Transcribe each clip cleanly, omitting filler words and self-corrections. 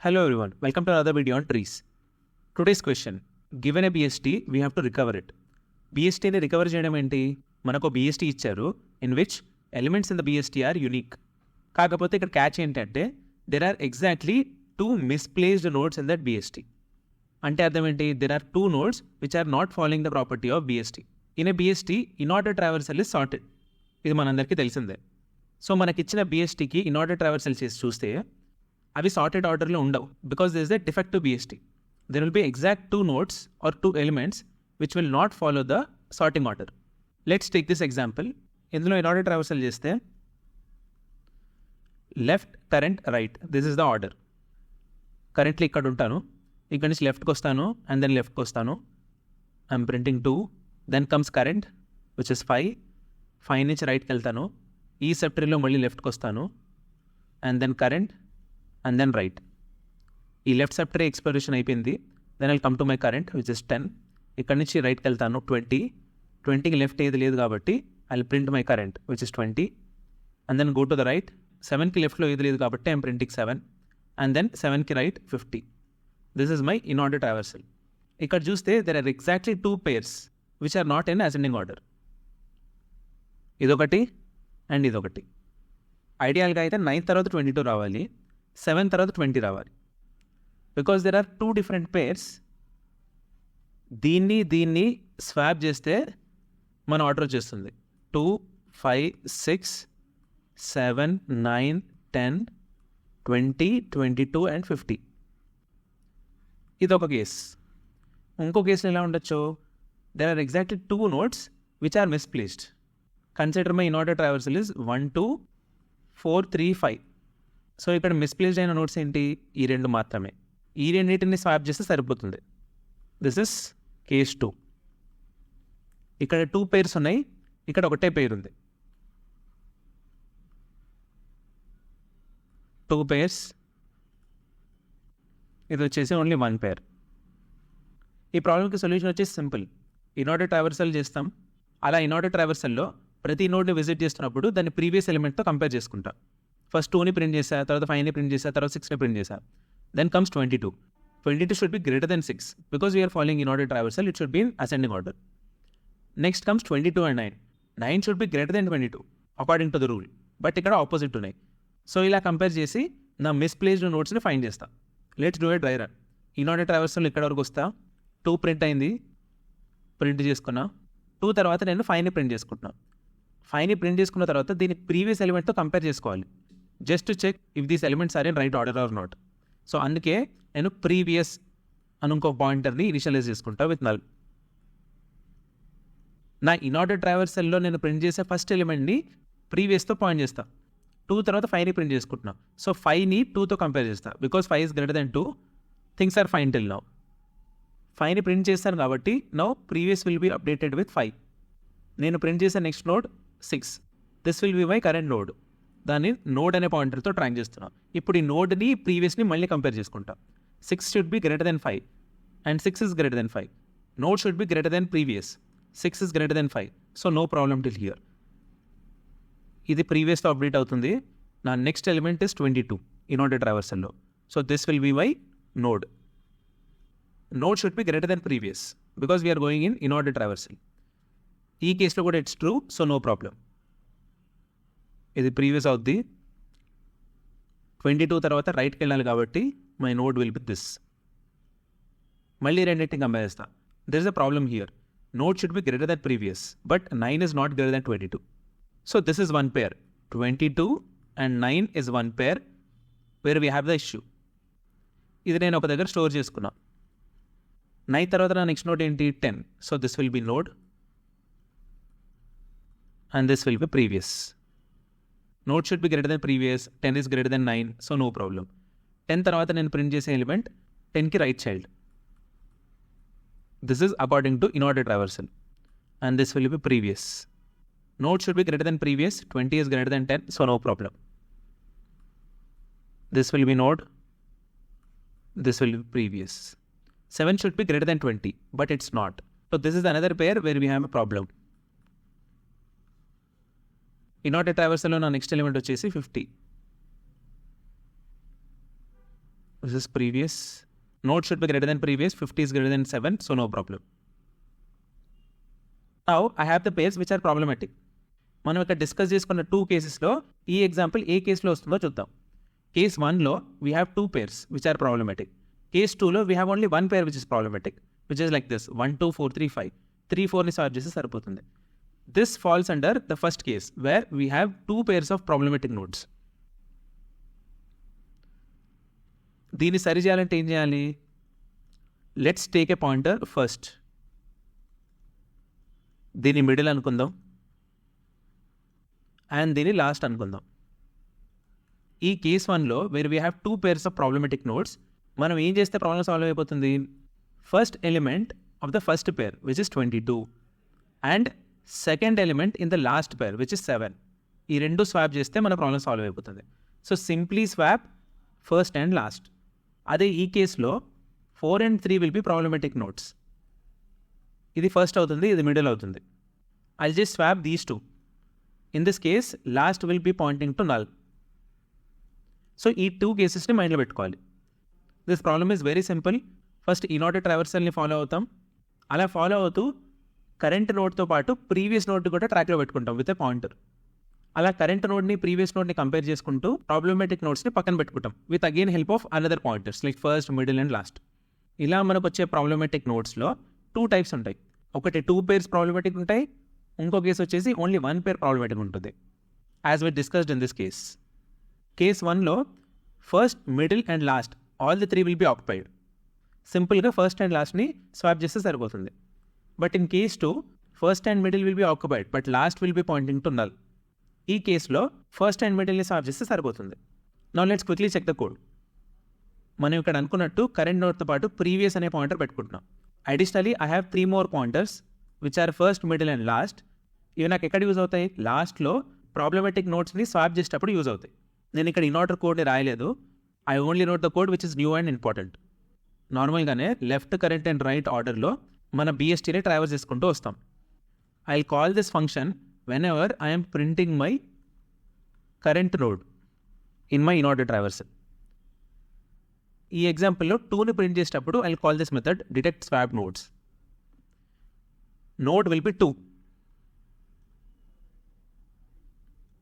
Hello everyone, welcome to another video on trees. Today's question, given a BST, we have to recover it. BSTని recover చేయడం ఏంటి? మనకు BST ఇచ్చారు in which elements in the BST are unique. కాకపోతే ఇక్కడ catch ఏంటంటే there are exactly 2 misplaced nodes in that BST. అంటే అర్థం ఏంటి? There are 2 nodes which are not following the property of BST. In a BST, in-order traversal is sorted. ఇది మనందరికీ తెలిసిందే. So మనకిచ్చిన BSTకి in-order traversal చేసి చూస్తే అవి సార్టెడ్ ఆర్డర్లో ఉండవు because this is a defective BST. There will be exact 2 nodes or 2 elements which will not follow the sorting order. Let's take this example. ఇందులో in-order traversal చేస్తే left current right, this is the order. Currently ఇక్కడ ఉంటాను, ఇక్కడ నుంచి లెఫ్ట్కి వస్తాను and then లెఫ్ట్కి వస్తాను. I'm printing 2, then comes current which is 5 నుంచి రైట్కి వెళ్తాను. ఈ సెప్టరీలో మళ్ళీ లెఫ్ట్కి వస్తాను and then current and then right. ఈ లెఫ్ట్ సెప్టరీ ఎక్స్ప్లోరేషన్ అయిపోయింది. Then I come to my current which is 10. ఇక్కడ నుంచి రైట్కి వెళ్తాను 20కి లెఫ్ట్ ఏది లేదు కాబట్టి I print my current which is 20 and then go to the right. 7కి లెఫ్ట్లో ఏది లేదు కాబట్టి ఐఎమ్ ప్రింటింగ్ 7 అండ్ దెన్ 7కి right 50. This is my in order traversal. ఇక్కడ చూస్తే there are exactly 2 pairs which are not in ascending order. ఇదొకటి and ఇదొకటి. ఐడియల్గా అయితే 9 తర్వాత 22 రావాలి, 7 తర్వాత 20 రావాలి. Because there are 2 different pairs. దీన్ని స్వాప్ చేస్తే మన ఆర్డర్ వచ్చేస్తుంది 2, 5, 6, 7, 9, 10, 20, 22 అండ్ 50. ఇదొక కేస్. ఇంకో కేసులో ఎలా ఉండొచ్చు? There are exactly 2 nodes which are misplaced. Consider my in order traversal is 1, 2, 4, 3, 5. So ఇక్కడ మిస్ప్లేస్డ్ అయిన నోట్స్ ఏంటి? ఈ 2 మాత్రమే. ఈ రెండింటిని స్వాప్ చేస్తే సరిపోతుంది. This is case 2. ఇక్కడ 2 pairs ఉన్నాయి, ఇక్కడ ఒకటే పేర్ ఉంది. 2 pairs, ఇది వచ్చేసి ఓన్లీ 1 pair. ఈ ప్రాబ్లమ్కి సొల్యూషన్ వచ్చేసి సింపుల్. ఇన్ ఆర్డర్ ట్రావర్సల్ చేస్తాం. అలా ఇన్ ఆర్డర్ ట్రావర్సల్లో ప్రతి నోడ్ని విజిట్ చేస్తున్నప్పుడు దాన్ని ప్రీవియస్ ఎలిమెంట్తో కంపేర్ చేసుకుంటాం. ఫస్ట్ 2ని ప్రింట్ చేశా, తర్వాత 5ని ప్రింట్ చేశా, తర్వాత 6ని ప్రింట్ చేశా. Then comes 22. 22 should be greater than 6 because we're following in order traversal. It should be in ascending order. Next comes 22 and 9. 9 should be greater than 22 according to the rule. But ఇక్కడ opposite ఉన్నాయి. So ఇలా compare చేసి నా misplaced నోట్స్ని find చేస్తా. Let's do a dry run. In order traversal ఇక్కడ వరకు వస్తా. 2 ప్రింట్ అయింది, ప్రింట్ చేసుకున్నా. 2 తర్వాత నేను 5ని ప్రింట్ చేసుకుంటున్నా. 5ని ప్రింట్ చేసుకున్న తర్వాత దీన్ని ప్రీవియస్ ఎలిమెంట్తో కంపేర్ చేసుకోవాలి, just to check if these elements are in right order or not. So అందుకే నేను ప్రీవియస్ అని ఇంకో పాయింటర్ని ఇనిషియలైజ్ చేసుకుంటా విత్ నల్. నా ఇన్ ఆర్డర్ ట్రావర్సల్లో నేను ప్రింట్ చేసే ఫస్ట్ ఎలిమెంట్ని ప్రీవియస్తో పాయింట్ చేస్తా. 2 తర్వాత 5ని ప్రింట్ చేసుకుంటున్నా. సో 5ని 2తో కంపేర్ చేస్తా because 5 is greater than 2. Things are fine till now. 5ని ప్రింట్ చేస్తాను కాబట్టి now previous will be updated with 5. నేను ప్రింట్ చేసే next node 6. This will be my current node. దాన్ని నోడ్ అనే పాయింటర్తో ట్రాక్ చేస్తున్నాం. ఇప్పుడు ఈ నోడ్ని ప్రీవియస్ని మళ్ళీ కంపేర్ చేసుకుంటాం. 6 should be greater than 5 and 6 is greater than 5. Node should be greater than previous. 6 is greater than 5. So no problem till here. ఇది ప్రీవియస్తో అప్డేట్ అవుతుంది. నా next element is 22 in order ట్రావర్సల్లో. So this will be my node. Node should be greater than previous because we're going in order traversal. ఈ కేసులో కూడా it's true, so no problem. ఇది previous అవుద్ది. 22 తర్వాత రైట్కి వెళ్ళాలి కాబట్టి my node will B this. మళ్ళీ రెండింటిని కంపేర్ చేస్తా. There is a problem here. Node should be greater than previous but 9 is not greater than 22. So this is 1 pair. 22 and 9 is 1 pair where we have the issue. ఇది నేను ఒక దగ్గర store చేసుకున్నా. 9 తర్వాత నా నెక్స్ట్ నోడ్ ఏంటి? 10. So this will be node and this will be previous. Node should be greater than previous. 10 is greater than 9, so no problem. 10 తర్వాత నేను ప్రింట్ చేసే ఎలిమెంట్ 10కి right child. This is according to in order traversal and this will be previous. Node should be greater than previous. 20 is greater than 10, so no problem. This will be node. This will be previous. 7 should be greater than 20, but it's not. So this is another pair where we have a problem. In order ట్రావర్సల్లో నా next element వచ్చేసి 50. This is previous. Node should be greater than previous. 50 is greater than 7, so no problem. Now I have the pairs which are problematic. మనం ఇక్కడ discuss చేసుకున్న 2 కేసెస్లో ఈ example ఏ కేసులో వస్తుందో చూద్దాం. కేస్ 1లో we have 2 pairs which are problematic. Case 2లో we have only 1 pair which is problematic, which is like this 1 2 4 3 5. 3 4ని solve చేస్తే సరిపోతుంది. This falls under the first case where we have 2 pairs of problematic nodes. దీన్ని సరి చేయాలంటే ఏం చేయాలి? Let's take a pointer first. దీన్ని middle అనుకుందాం and దీన్ని లాస్ట్ అనుకుందాం. ఈ కేస్ 1లో where we have 2 pairs of problematic nodes, మనం ఏం చేస్తే ప్రాబ్లమ్ సాల్వ్ అయిపోతుంది? First element of the first pair which is 22 and second element in the last pair which is 7. ఈ రెండు స్వాప్ చేస్తే మన ప్రాబ్లమ్ సాల్వ్ అయిపోతుంది. So simply swap first and last. అదే ఈ కేసులో 4 and 3 will be problematic nodes. ఇది first అవుతుంది, ఇది మిడిల్ అవుతుంది. I'll just swap these 2. In this case last will be pointing to null. So ఈ 2 కేసెస్ని మైండ్లో పెట్టుకోవాలి. This problem is very simple. First inverted ట్రావర్సల్ని ఫాలో అవుతాం. అలా ఫాలో అవుతూ కరెంట్ నోడ్తో పాటు ప్రీవియస్ నోడ్ కూడా ట్రాక్లో పెట్టుకుంటాం విత్ ఎ పాయింటర్. అలా కరెంట్ నోడ్ని ప్రీవియస్ నోడ్ని కంపేర్ చేసుకుంటూ ప్రాబ్లమేటిక్ నోడ్స్ని పక్కన పెట్టుకుంటాం with again help of another pointers like first, middle and last. ఇలా మనకు వచ్చే ప్రాబ్లమేటిక్ నోడ్స్లో 2 types ఉంటాయి. ఒకటి 2 pairs ప్రాబ్లమేటిక్ ఉంటాయి, ఇంకో కేసు వచ్చేసి ఓన్లీ 1 pair ప్రాబ్లమేటిక్ ఉంటుంది. As we discussed in this case. Case 1లో first, middle and last all the 3 will be occupied. సింపుల్గా ఫస్ట్ అండ్ లాస్ట్ని స్వాప్ చేస్తే సరిపోతుంది. But in case 2 first and middle will be occupied but last will be pointing to null. ఈ కేసులో first and మిడిల్ని swap చేస్తే సరిపోతుంది. Now let's quickly check the code. మనం ఇక్కడ అనుకున్నట్టు కరెంట్ నోడ్తో పాటు ప్రీవియస్ అనే పాయింటర్ పెట్టుకుంటున్నాం. Additionally I have 3 more pointers which are first, middle and last. ఇవి నాకు ఎక్కడ యూజ్ అవుతాయి? లాస్ట్లో ప్రాబ్లమేటిక్ నోట్స్ని స్వాప్ చేసేటప్పుడు యూజ్ అవుతాయి. నేను ఇక్కడ ఇన్వర్టర్ కోడ్ని రాయలేదు. I only note the code which is new and important. నార్మల్గానే లెఫ్ట్, కరెంట్ అండ్ రైట్ ఆర్డర్లో మన BSTని ట్రావర్స్ చేసుకుంటూ వస్తాం. I call this function whenever I am printing my current node in my inordered traversal. ఈ ఎగ్జాంపుల్లో 2ని ప్రింట్ చేసేటప్పుడు I call this method detect swap nodes. Node will be 2.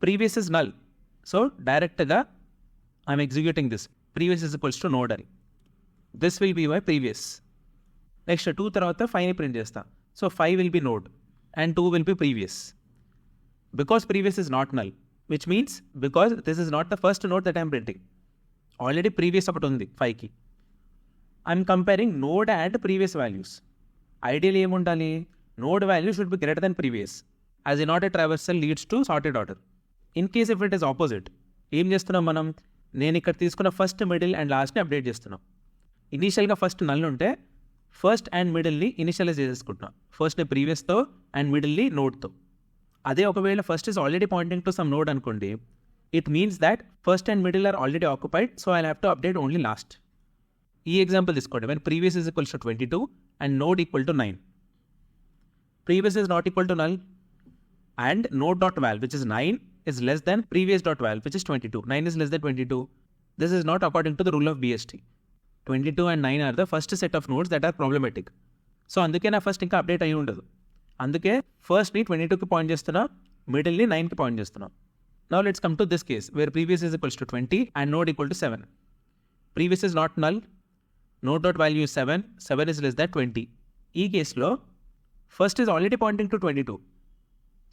Previous is null. So డైరెక్ట్గా I'm executing this previous is equals to node అని. This will be my previous. Next 2 తర్వాత 5ని print చేస్తా. So 5 will be node and 2 will be previous. Because previous is not null, which means because this is not the first node that I am printing. Already previous ఒకటి ఉంది 5కి. I'm comparing node and previous values. Ideally ఏముండాలి? Node value should be greater than previous, as inverted traversal leads to sorted order. In case if it is opposite, ఏం చేస్తున్నాం మనం? నేను ఇక్కడ తీసుకున్న ఫస్ట్, మిడిల్ అండ్ లాస్ట్ని అప్డేట్ చేస్తున్నాం. ఇనీషియల్గా ఫస్ట్ నల్ ఉంటే ఫస్ట్ అండ్ మిడిల్ని ఇనిషియలైజ్ చేసేసుకుంటున్నాం. ఫస్ట్ని ప్రీవియస్తో అండ్ మిడిల్ని నోడ్తో. అదే ఒకవేళ first is already pointing to some node అనుకోండి, it means that first and middle are already occupied, so I have to update only last. ఈ ఎగ్జాంపుల్ తీసుకోండి. When previous is equals to 22 and node equal to 9. Previous is not equal to null and node dot wall which is 9 is less than previous dot val which is 22. 9 is less than 22. This is not according to the rule of BST. 22 and 9 are the first set of nodes that are problematic. So అందుకే నా first ఇంకా update అయ్యి ఉండదు. అందుకే ఫస్ట్ని 22కి point చేస్తున్నా, మిడిల్ని 9కి point చేస్తున్నాం. Now let's come to this case where previous is equals to 20 and node equal to 7. Previous is not null, node dot value is 7, 7 is less than 20. ఈ కేసులో first is already pointing to 22.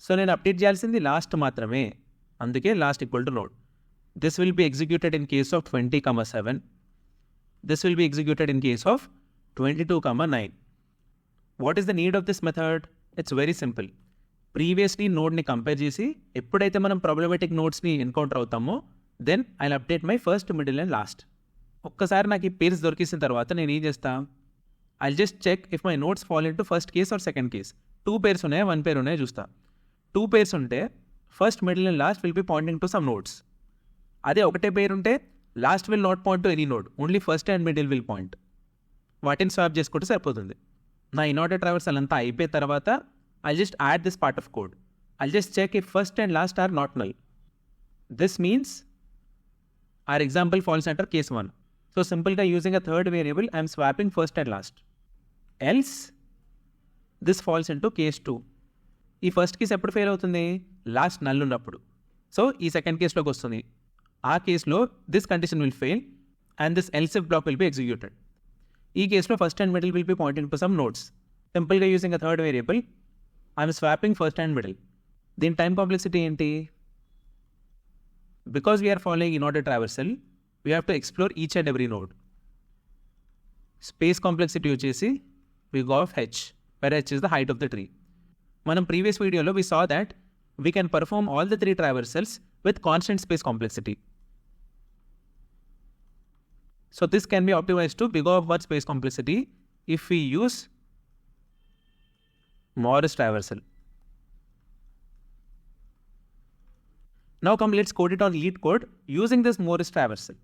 So నేను update చేయాల్సింది last మాత్రమే. అందుకే last equal to node. This will be executed in case of 20, 7. This will be executed in case of 22, 9. What is the need of this method? It's very simple. Previously node ని compare చేసి ఎప్పుడైతే మనం problematic నోడ్స్ని encounter అవుతామో then I update my first, middle and last. ఒక్కసారి నాకు ఈ pairs దొరికిసిన తర్వాత నేను ఏం చేస్తా? I just check if my nodes fall into first case or second case. 2 pairs ఉన్నాయా, 1 pair ఉన్నాయా చూస్తా. 2 pairs ఉంటే first, middle and last will be pointing to some nodes. అదే ఒకటే పేర్ ఉంటే last will not point to any node, only first and middle will point. వాటిని swap చేసుకుంటే సరిపోతుంది. నా ఇన్వర్టెడ్ ట్రావర్సల్ అంతా అయిపోయిన తర్వాత I just add this part of code. I just check if first and last are not null. This means our example falls under case 1. సో సింపుల్గా using a third variable I'm swapping first and last. Else this falls into case 2. ఈ first case ఎప్పుడు fail అవుతుంది? Last null ఉన్నప్పుడు. So ఈ second కేసులోకి వస్తుంది. ఆ కేసులో this condition will fail and this else if block will be executed. ఈ కేసులో first and middle will be pointing to some nodes. సింపుల్గా using a third variable I'm swapping first and middle. దీని time complexity ఏంటి? Because we're following in order traversal we have to explore each and every node. Space complexity వచ్చేసి we go of h, where h is the height of the tree. మనం previous వీడియోలో we saw that we can perform all the 3 traversals with constant space complexity. So this can be optimized to big O of 1 space complexity if we use Morris traversal. Now come, let's code it on lead code using this Morris traversal,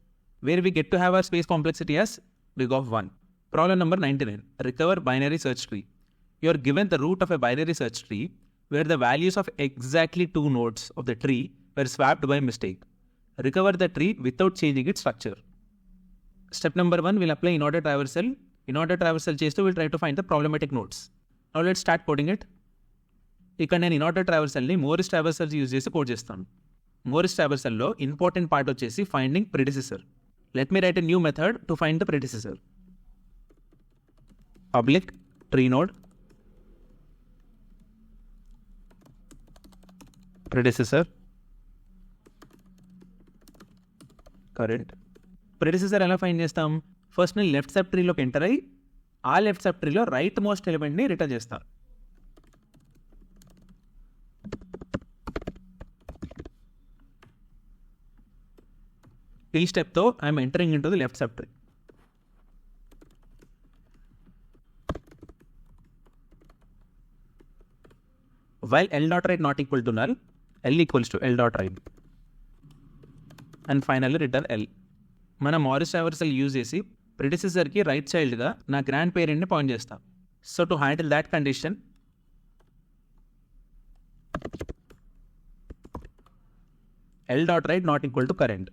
where we get to have our space complexity as big O of 1. Problem number 99. Recover binary search tree. You are given the root of a binary search tree where the values of exactly 2 nodes of the tree were swapped by mistake. Recover the tree without changing its structure. Step number 1, we'll apply in-order traversal. In-order traversal చేస్తూ we'll try to find the problematic nodes. Now let's start coding it. ఇక్కడ నేను in-order traversalని Morris traversal use చేసి code చేస్తాను. Morris traversalలో important part వచ్చేసి finding predecessor. Let me write a new method to find the predecessor. Public tree node predecessor current. predecessor ఎలా find చేస్తాం? First నేను left సబ్ ట్రీలోకి ఎంటర్ అయ్యి ఆ లెఫ్ట్ సబ్ ట్రీలో రైట్ మోస్ట్ ఎలిమెంట్ని రిటర్న్ చేస్తాను. ఈ స్టెప్తో I'm entering into the left subtree. While L dot right not equal to null, L equals to L dot right. And finally return L. మన Morris traversal use చేసి ప్రిడిసెసర్కి right చైల్డ్గా నా grand పేరెంట్ని point చేస్తాం. So to handle that condition L dot right not equal to current.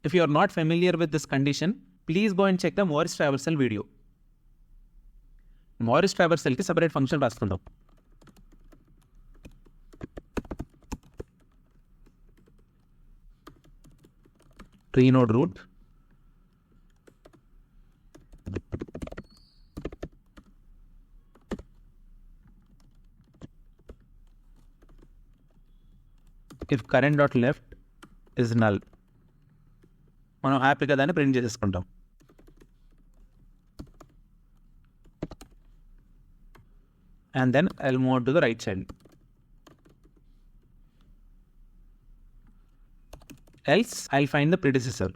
If you are not familiar with this condition, please go and check the Morris traversal video. Morris traversalకి separate function రాసుకుందాం. Tree node root if current dot left is null, మనం హ్యాపీగా దాన్ని print చేసేసుకుంటాం. And then I'll move to the right side. Else I'll find the predecessor.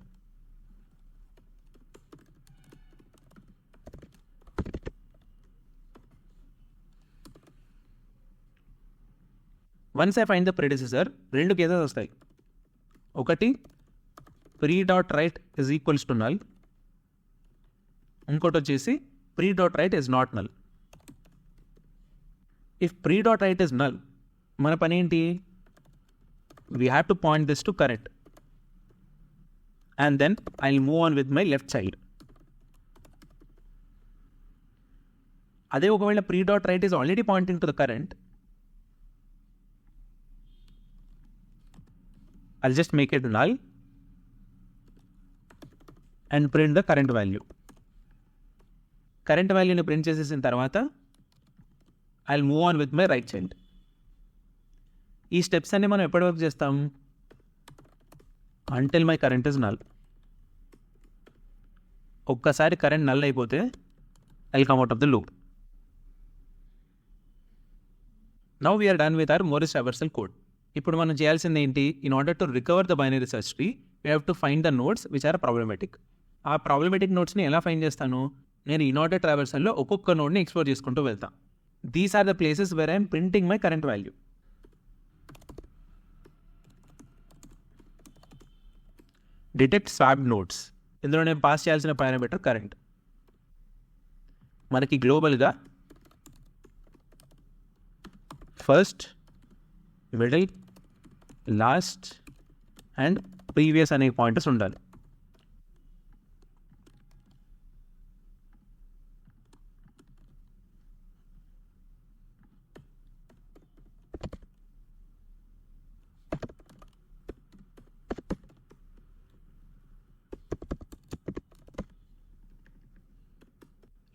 Once I find the predecessor, రెండు cases వస్తాయి. ఒకటి pre dot right is equals to null. ఇంకోటి వచ్చేసి pre dot right is not null. If pre dot right is null, మన పని ఏంటి? We have to point this to current. And then I'll move on with my left child. అదే ఒకవేళ pre dot right is already pointing to the current, I'll just make it null and print the current value. Current value ని print చేసేసిన తర్వాత I'll move on with my right child. ఈ steps అన్ని మనం ఎప్పటి వరకు చేస్తాం? Until my current is null. ఒక్కసారి కరెంట్ నల్ అయిపోతే I'll come out of the loop. Now we are done with our Morris traversal code. ఇప్పుడు మనం చేయాల్సింది ఏంటి? In order to recover the binary search tree, we have to find the nodes which are problematic. ఆ problematic నోడ్స్ని ఎలా find చేస్తాను? నేను in order traversalలో ఒక్కొక్క నోడ్ని ఎక్స్ప్లోర్ చేసుకుంటూ వెళ్తాను. These are the places where I am printing my current value. Detect swap nodes. ఇందులో నేను పాస్ చేయాల్సిన పారామీటర్ కరెంట్. మనకి గ్లోబల్గా first, middle, last and previous అనే పాయింటర్స్ ఉండాలి.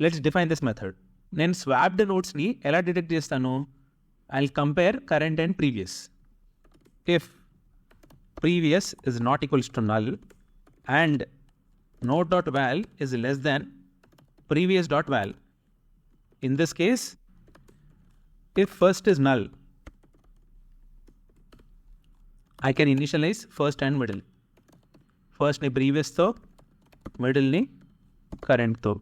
Let's define this method. నేను స్వాప్డ్ నోడ్స్ని ఎలా డిటెక్ట్ చేస్తాను? I compare current and previous. If previous is not equals to null and node.val is less than previous.val. In this case, if first is null, I can initialize first and middle. First ni previous తో, middle ni current తో.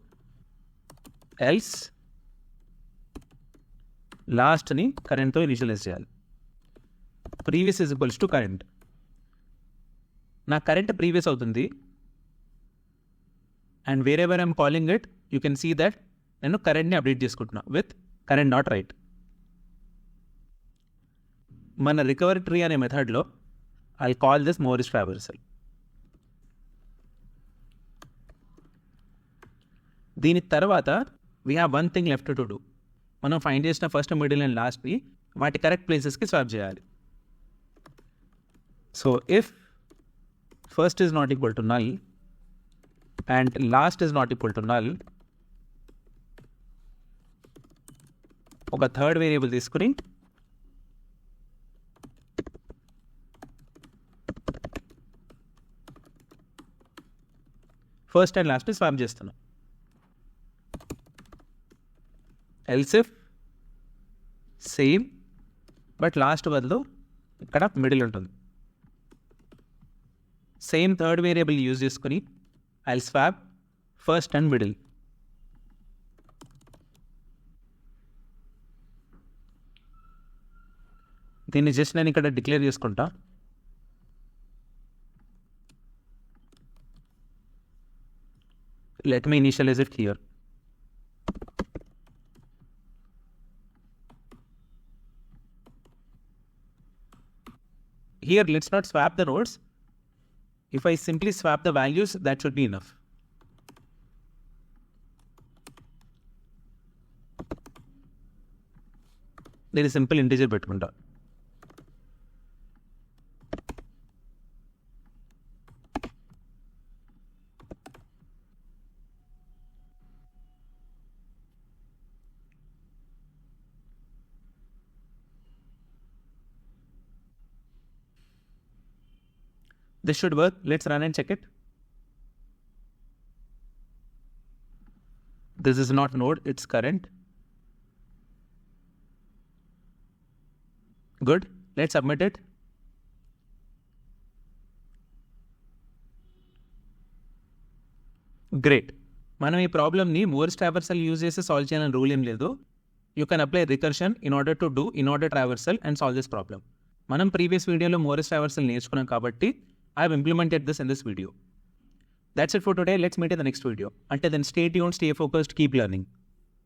Else last ni current తో initialize చేయాలి. Previous is equals to current. నా current previous అవుతుంది and wherever I'm calling it you can see that నేను కరెంట్ని update చేసుకుంటున్నా with current not right. మన రికవరీ ట్రీ అనే మెథడ్లో I call this Morris traversal. దీని తర్వాత we have one thing left to do. మనం ఫైండ్ చేసిన ఫస్ట్, మిడిల్ అండ్ లాస్ట్ని వాటి కరెక్ట్ ప్లేసెస్కి స్వాప్ చేయాలి. So if first is not equal to null and last is not equal to null, ఒక third variable తీసుకుని ఫస్ట్ అండ్ లాస్ట్ స్వాప్ చేస్తున్నాం. Else if same but last బదులు ఇక్కడ middle ఉంటుంది. సేమ్ థర్డ్ వేరియబుల్ యూజ్ చేసుకుని I swap first and middle. దీన్ని just నేను ఇక్కడ డిక్లేర్ చేసుకుంటా. Let me initialise it here. Here let's not swap the nodes. If I simply swap the values, that should be enough. There is simple integer పెట్టుకుంటా. This should work. Let's run and check it. This is not node, it's current. Good. Let's submit it. Great. మనం ఈ ప్రాబ్లమ్ని Morris traversal use చేసి solve చేయాలని rule ఏం లేదు. You can apply recursion in order traversal and solve this problem. మనం previous వీడియోలో Morris traversal నేర్చుకున్నాం కాబట్టి I have implemented this in this video. That's it for today. Let's meet in the next video. Until then, stay tuned, stay focused, keep learning.